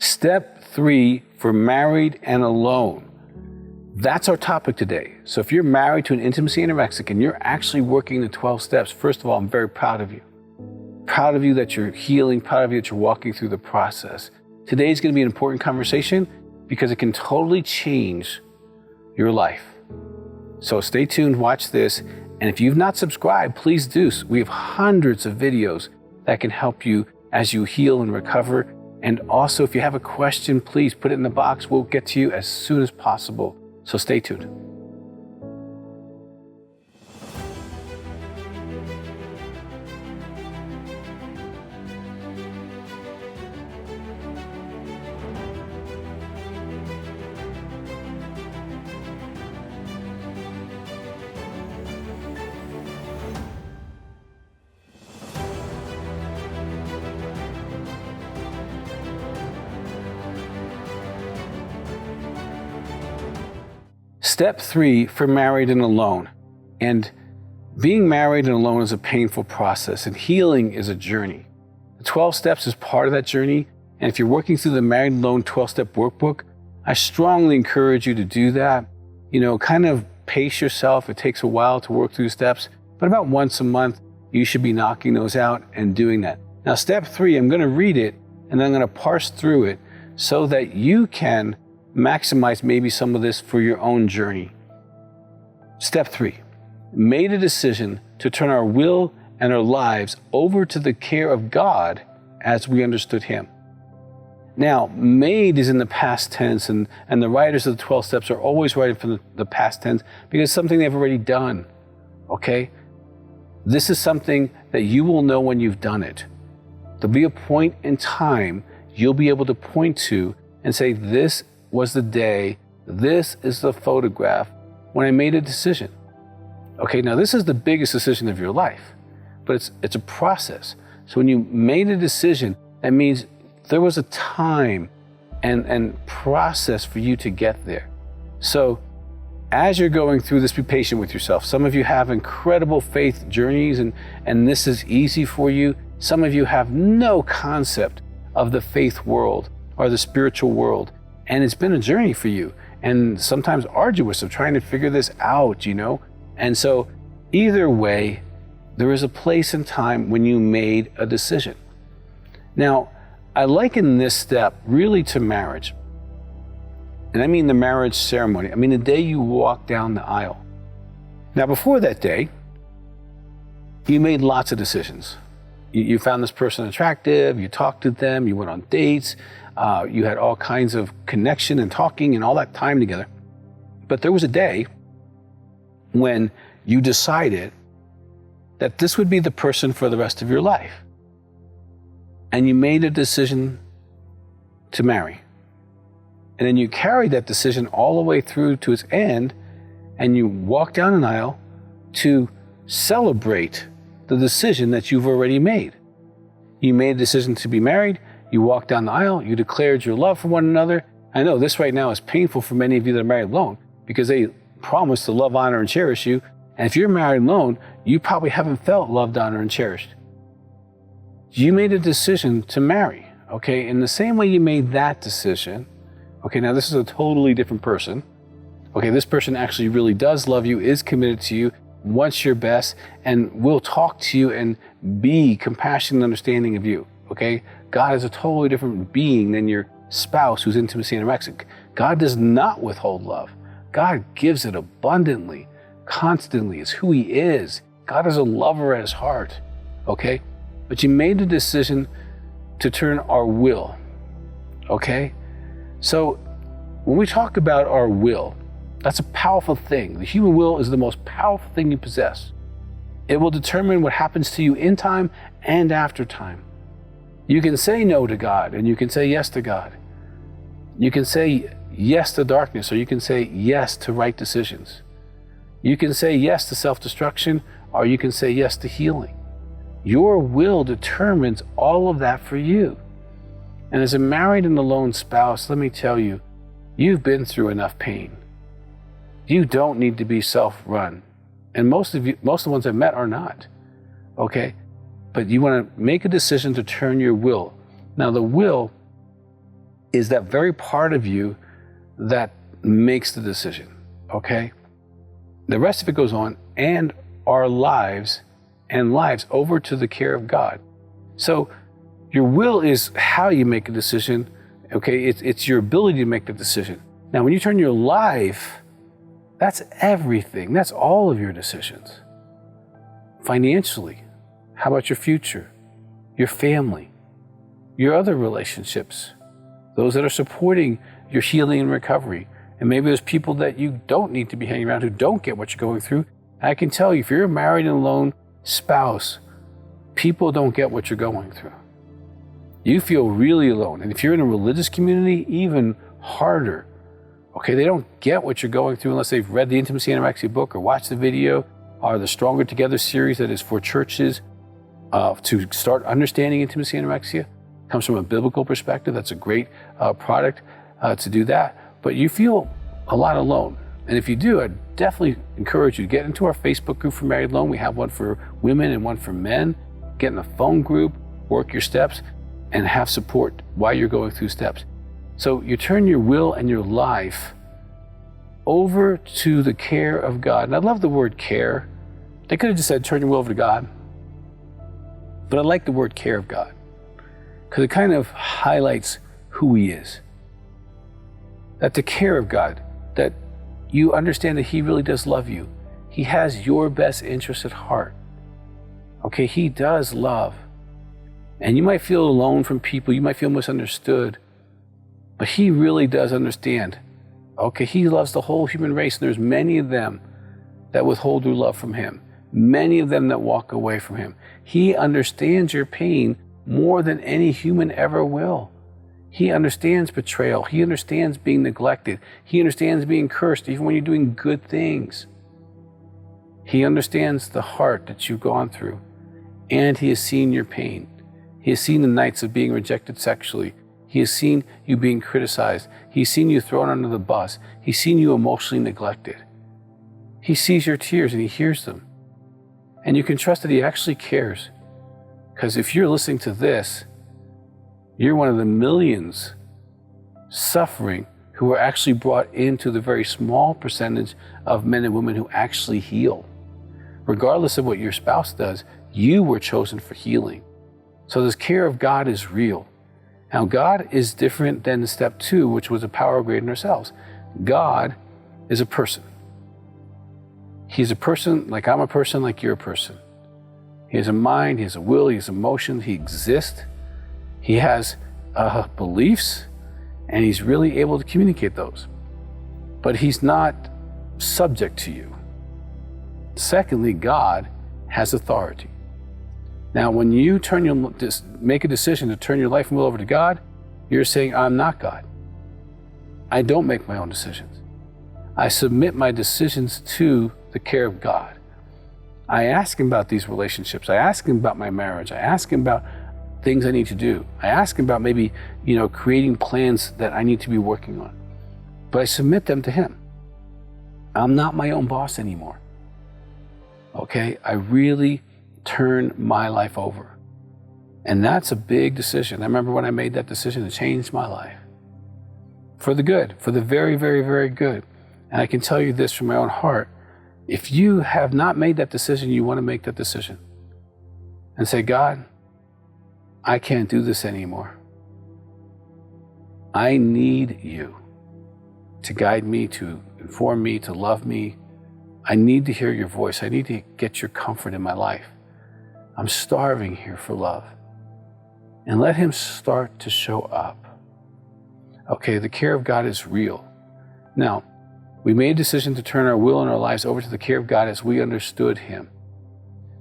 Step 3 for married and alone. That's our topic today. So if you're married to an intimacy anorexic and you're actually working the 12 steps, first of all, I'm very proud of you. Proud of you that you're healing, proud of you that you're walking through the process. Today is going to be an important conversation because it can totally change your life. So stay tuned, watch this. And if you've not subscribed, please do. We have hundreds of videos that can help you as you heal and recover. And also, if you have a question, please put it in the box. We'll get to you as soon as possible. So stay tuned. Step 3 for married and alone. And being married and alone is a painful process, and healing is a journey. The 12 steps is part of that journey. And if you're working through the Married and Alone 12-step workbook, I strongly encourage you to do that. Kind of pace yourself. It takes a while to work through the steps, but about once a month, you should be knocking those out and doing that. Now, step 3, I'm going to read it and then I'm going to parse through it so that you can maximize maybe some of this for your own journey. Step 3, made a decision to turn our will and our lives over to the care of God as we understood Him. Now, made is in the past tense, and the writers of the 12 steps are always writing from the past tense because it's something they've already done, okay? This is something that you will know when you've done it. There'll be a point in time you'll be able to point to and say, this was the day, this is the photograph when I made a decision. Okay, now this is the biggest decision of your life, but it's a process. So when you made a decision, that means there was a time and process for you to get there. So as you're going through this, be patient with yourself. Some of you have incredible faith journeys and this is easy for you. Some of you have no concept of the faith world or the spiritual world. And it's been a journey for you, and sometimes arduous of trying to figure this out, And so either way, there is a place and time when you made a decision. Now, I liken this step really to marriage. And I mean the marriage ceremony. I mean the day you walk down the aisle. Now, before that day, you made lots of decisions. You found this person attractive, you talked to them, you went on dates, you had all kinds of connection and talking and all that time together. But there was a day when you decided that this would be the person for the rest of your life. And you made a decision to marry. And then you carried that decision all the way through to its end, and you walked down an aisle to celebrate the decision that you've already made. You made a decision to be married. You walked down the aisle, you declared your love for one another. I know this right now is painful for many of you that are married alone because they promise to love, honor, and cherish you. And if you're married alone, you probably haven't felt loved, honored, and cherished. You made a decision to marry, okay? In the same way you made that decision, okay, now this is a totally different person. Okay, this person actually really does love you, is committed to you, wants your best, and will talk to you and be compassionate and understanding of you, okay? God is a totally different being than your spouse who's intimacy anorexic. God does not withhold love. God gives it abundantly, constantly. It's who He is. God is a lover at His heart, okay? But you made the decision to turn our will, okay? So when we talk about our will, that's a powerful thing. The human will is the most powerful thing you possess. It will determine what happens to you in time and after time. You can say no to God and you can say yes to God. You can say yes to darkness, or you can say yes to right decisions. You can say yes to self-destruction, or you can say yes to healing. Your will determines all of that for you. And as a married and alone spouse, let me tell you, you've been through enough pain. You don't need to be self-run. And most of the ones I've met are not, okay? But you want to make a decision to turn your will. Now the will is that very part of you that makes the decision, okay? The rest of it goes on, and our lives over to the care of God. So your will is how you make a decision, okay? It's your ability to make the decision. Now, when you turn your life, that's everything. That's all of your decisions. Financially, how about your future, your family, your other relationships, those that are supporting your healing and recovery. And maybe there's people that you don't need to be hanging around who don't get what you're going through. I can tell you, if you're a married and alone spouse, people don't get what you're going through. You feel really alone. And if you're in a religious community, even harder. Okay, they don't get what you're going through unless they've read the Intimacy Anorexia book or watched the video or the Stronger Together series that is for churches to start understanding intimacy anorexia. Comes from a biblical perspective. That's a great product to do that. But you feel a lot alone. And if you do, I definitely encourage you to get into our Facebook group for Married Alone. We have one for women and one for men. Get in a phone group, work your steps, and have support while you're going through steps. So you turn your will and your life over to the care of God. And I love the word care. They could have just said, turn your will over to God. But I like the word care of God because it kind of highlights who He is. That the care of God, that you understand that He really does love you. He has your best interest at heart. Okay, He does love. And you might feel alone from people, you might feel misunderstood, but He really does understand. Okay, He loves the whole human race, and there's many of them that withhold their love from Him, many of them that walk away from Him. He understands your pain more than any human ever will. He understands betrayal. He understands being neglected. He understands being cursed, even when you're doing good things. He understands the heart that you've gone through, and He has seen your pain. He has seen the nights of being rejected sexually. He has seen you being criticized. He's seen you thrown under the bus. He's seen you emotionally neglected. He sees your tears and He hears them. And you can trust that He actually cares. Because if you're listening to this, you're one of the millions suffering who are actually brought into the very small percentage of men and women who actually heal. Regardless of what your spouse does, you were chosen for healing. So this care of God is real. Now, God is different than the step 2, which was a power greater than ourselves. God is a person. He's a person like I'm a person, like you're a person. He has a mind, He has a will, He has emotions, He exists. He has beliefs, and He's really able to communicate those. But He's not subject to you. Secondly, God has authority. Now, when you make a decision to turn your life and will over to God, you're saying, I'm not God. I don't make my own decisions. I submit my decisions to the care of God. I ask Him about these relationships. I ask Him about my marriage. I ask Him about things I need to do. I ask Him about maybe, creating plans that I need to be working on. But I submit them to Him. I'm not my own boss anymore. Okay? I really turn my life over. And that's a big decision. I remember when I made that decision, it changed my life. For the good, for the very, very, very good. And I can tell you this from my own heart. If you have not made that decision, you want to make that decision. And say, God, I can't do this anymore. I need You to guide me, to inform me, to love me. I need to hear Your voice. I need to get Your comfort in my life. I'm starving here for love. And let Him start to show up. Okay, the care of God is real. Now, we made a decision to turn our will and our lives over to the care of God as we understood Him.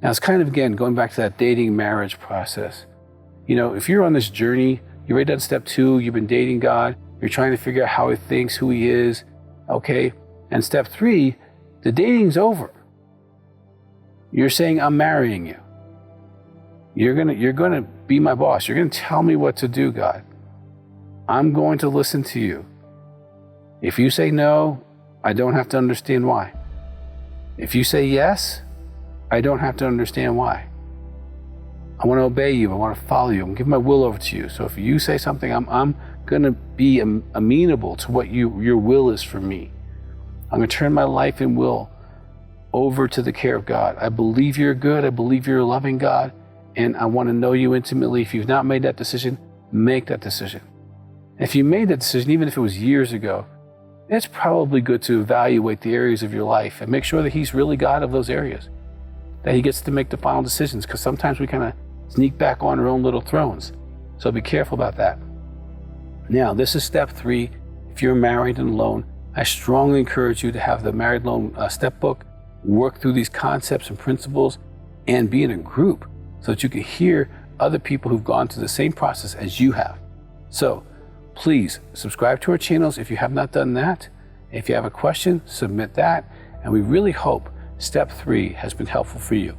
Now, it's kind of, again, going back to that dating marriage process. If you're on this journey, you're right on step 2, you've been dating God, you're trying to figure out how He thinks, who He is, okay? And step 3, the dating's over. You're saying, I'm marrying you. You're gonna be my boss. You're gonna tell me what to do, God. I'm going to listen to You. If you say no, I don't have to understand why. If you say yes, I don't have to understand why. I want to obey You. I want to follow You. I'm giving my will over to You. So if you say something, I'm going to be amenable to what your will is for me. I'm going to turn my life and will over to the care of God. I believe you're good. I believe you're a loving God. And I want to know you intimately. If you've not made that decision, make that decision. If you made that decision, even if it was years ago, it's probably good to evaluate the areas of your life and make sure that He's really God of those areas, that He gets to make the final decisions, because sometimes we kind of sneak back on our own little thrones. So be careful about that. Now, this is step 3. If you're married and alone, I strongly encourage you to have the Married Alone step book, work through these concepts and principles, and be in a group so that you can hear other people who've gone through the same process as you have. So please subscribe to our channels if you have not done that. If you have a question, submit that. And we really hope step 3 has been helpful for you.